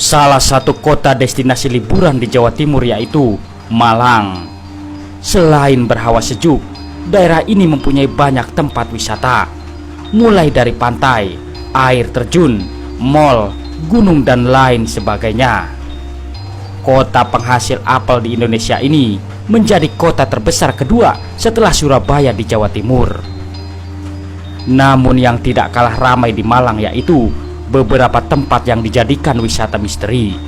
salah satu kota destinasi liburan di Jawa Timur yaitu Malang. Selain berhawa sejuk, daerah ini mempunyai banyak tempat wisata, mulai dari pantai, air terjun, mall, gunung dan lain sebagainya. Kota penghasil apel di Indonesia ini menjadi kota terbesar kedua setelah Surabaya di Jawa Timur. Namun yang tidak kalah ramai di Malang yaitu beberapa tempat yang dijadikan wisata misteri.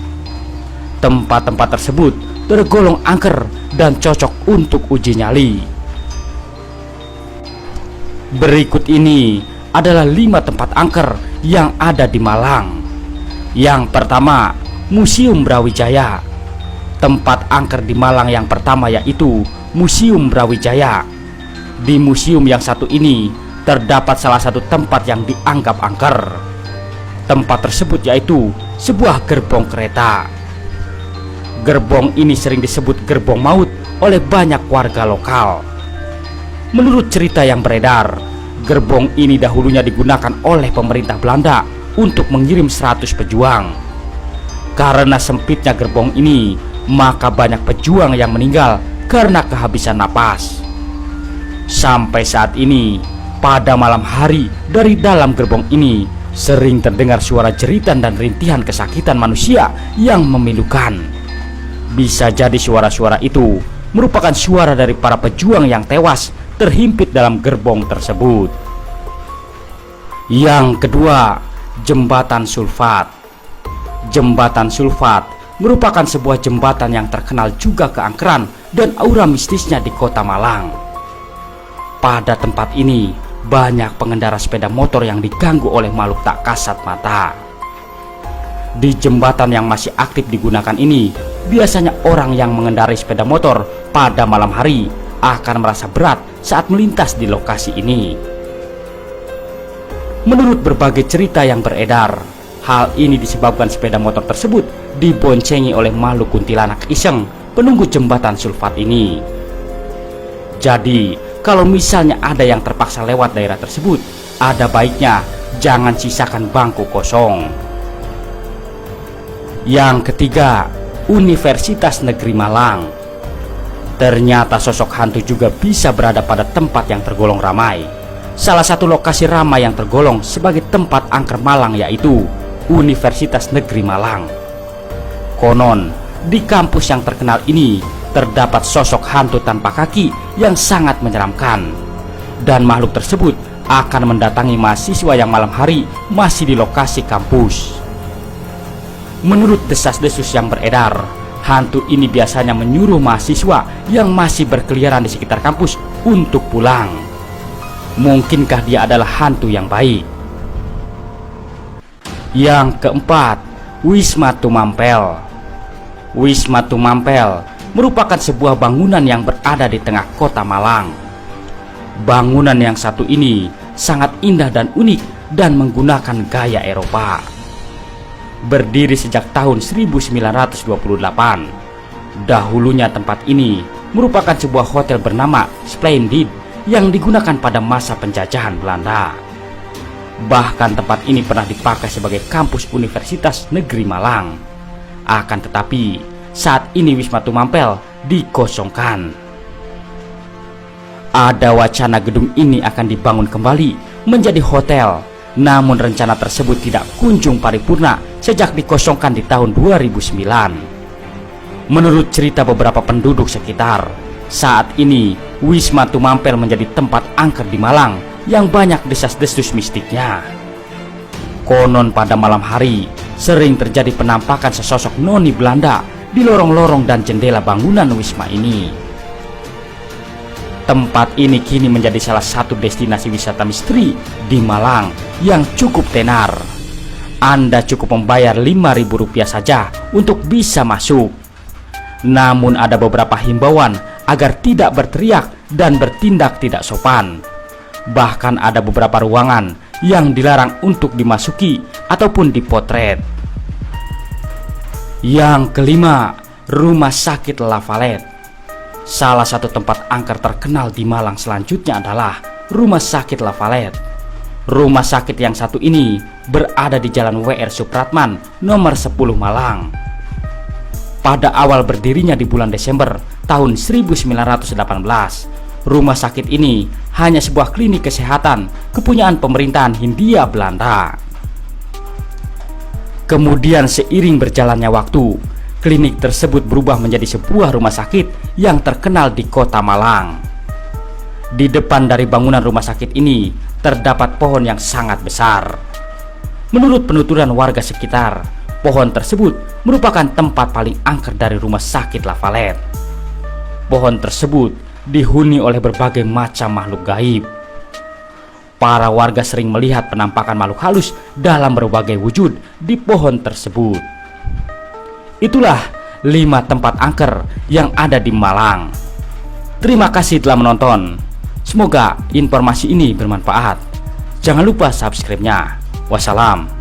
Tempat-tempat tersebut tergolong angker dan cocok untuk uji nyali. Berikut ini adalah 5 tempat angker yang ada di Malang. Yang pertama, Museum Brawijaya. Tempat angker di Malang yang pertama yaitu Museum Brawijaya. Di museum yang satu ini terdapat salah satu tempat yang dianggap angker. Tempat tersebut yaitu sebuah gerbong kereta. Gerbong ini sering disebut gerbong maut oleh banyak warga lokal. Menurut cerita yang beredar, gerbong ini dahulunya digunakan oleh pemerintah Belanda untuk mengirim 100 pejuang. Karena sempitnya gerbong ini, maka banyak pejuang yang meninggal karena kehabisan napas. Sampai saat ini, pada malam hari dari dalam gerbong ini sering terdengar suara jeritan dan rintihan kesakitan manusia yang memilukan. Bisa jadi suara-suara itu merupakan suara dari para pejuang yang tewas terhimpit dalam gerbong tersebut. Yang kedua, Jembatan Sulfat. Jembatan Sulfat merupakan sebuah jembatan yang terkenal juga keangkeran dan aura mistisnya di kota Malang. Pada tempat ini banyak pengendara sepeda motor yang diganggu oleh makhluk tak kasat mata. Di jembatan yang masih aktif digunakan ini, biasanya orang yang mengendarai sepeda motor pada malam hari akan merasa berat saat melintas di lokasi ini. Menurut berbagai cerita yang beredar, hal ini disebabkan sepeda motor tersebut diboncengi oleh makhluk kuntilanak iseng penunggu jembatan Sulfat ini. Jadi, kalau misalnya ada yang terpaksa lewat daerah tersebut, ada baiknya jangan sisakan bangku kosong. Yang ketiga, Universitas Negeri Malang. Ternyata sosok hantu juga bisa berada pada tempat yang tergolong ramai. Salah satu lokasi ramai yang tergolong sebagai tempat angker Malang yaitu Universitas Negeri Malang. Konon, di kampus yang terkenal ini terdapat sosok hantu tanpa kaki yang sangat menyeramkan, dan makhluk tersebut akan mendatangi mahasiswa yang malam hari masih di lokasi kampus. Menurut desas-desus yang beredar, hantu ini biasanya menyuruh mahasiswa yang masih berkeliaran di sekitar kampus untuk pulang. Mungkinkah dia adalah hantu yang baik? Yang keempat, Wisma Tumampel. Wisma Tumampel merupakan sebuah bangunan yang berada di tengah kota Malang. Bangunan yang satu ini sangat indah dan unik dan menggunakan gaya Eropa. Berdiri sejak tahun 1928. Dahulunya tempat ini merupakan sebuah hotel bernama Splendid yang digunakan pada masa penjajahan Belanda. Bahkan tempat ini pernah dipakai sebagai kampus Universitas Negeri Malang. Akan tetapi, saat ini Wisma Tumampel dikosongkan. Ada wacana gedung ini akan dibangun kembali menjadi hotel, namun rencana tersebut tidak kunjung paripurna sejak dikosongkan di tahun 2009. Menurut cerita beberapa penduduk sekitar, saat ini Wisma Tumampel menjadi tempat angker di Malang yang banyak desas-desus mistiknya. Konon pada malam hari sering terjadi penampakan sesosok noni Belanda di lorong-lorong dan jendela bangunan wisma ini. Tempat ini kini menjadi salah satu destinasi wisata misteri di Malang yang cukup tenar. Anda cukup membayar Rp5.000 saja untuk bisa masuk. Namun ada beberapa himbauan agar tidak berteriak dan bertindak tidak sopan. Bahkan ada beberapa ruangan yang dilarang untuk dimasuki ataupun dipotret. Yang kelima, Rumah Sakit La Valette. Salah satu tempat angker terkenal di Malang selanjutnya adalah Rumah Sakit La Valette. Rumah sakit yang satu ini berada di Jalan WR Supratman nomor 10 Malang. Pada awal berdirinya di bulan Desember tahun 1918, rumah sakit ini hanya sebuah klinik kesehatan kepunyaan pemerintahan Hindia Belanda. Kemudian seiring berjalannya waktu, klinik tersebut berubah menjadi sebuah rumah sakit yang terkenal di kota Malang. Di depan dari bangunan rumah sakit ini terdapat pohon yang sangat besar. Menurut penuturan warga sekitar, pohon tersebut merupakan tempat paling angker dari rumah sakit Lavalette. Pohon tersebut dihuni oleh berbagai macam makhluk gaib. Para warga sering melihat penampakan makhluk halus dalam berbagai wujud di pohon tersebut. Itulah 5 tempat angker yang ada di Malang. Terima kasih telah menonton. Semoga informasi ini bermanfaat. Jangan lupa subscribe-nya. Wassalam.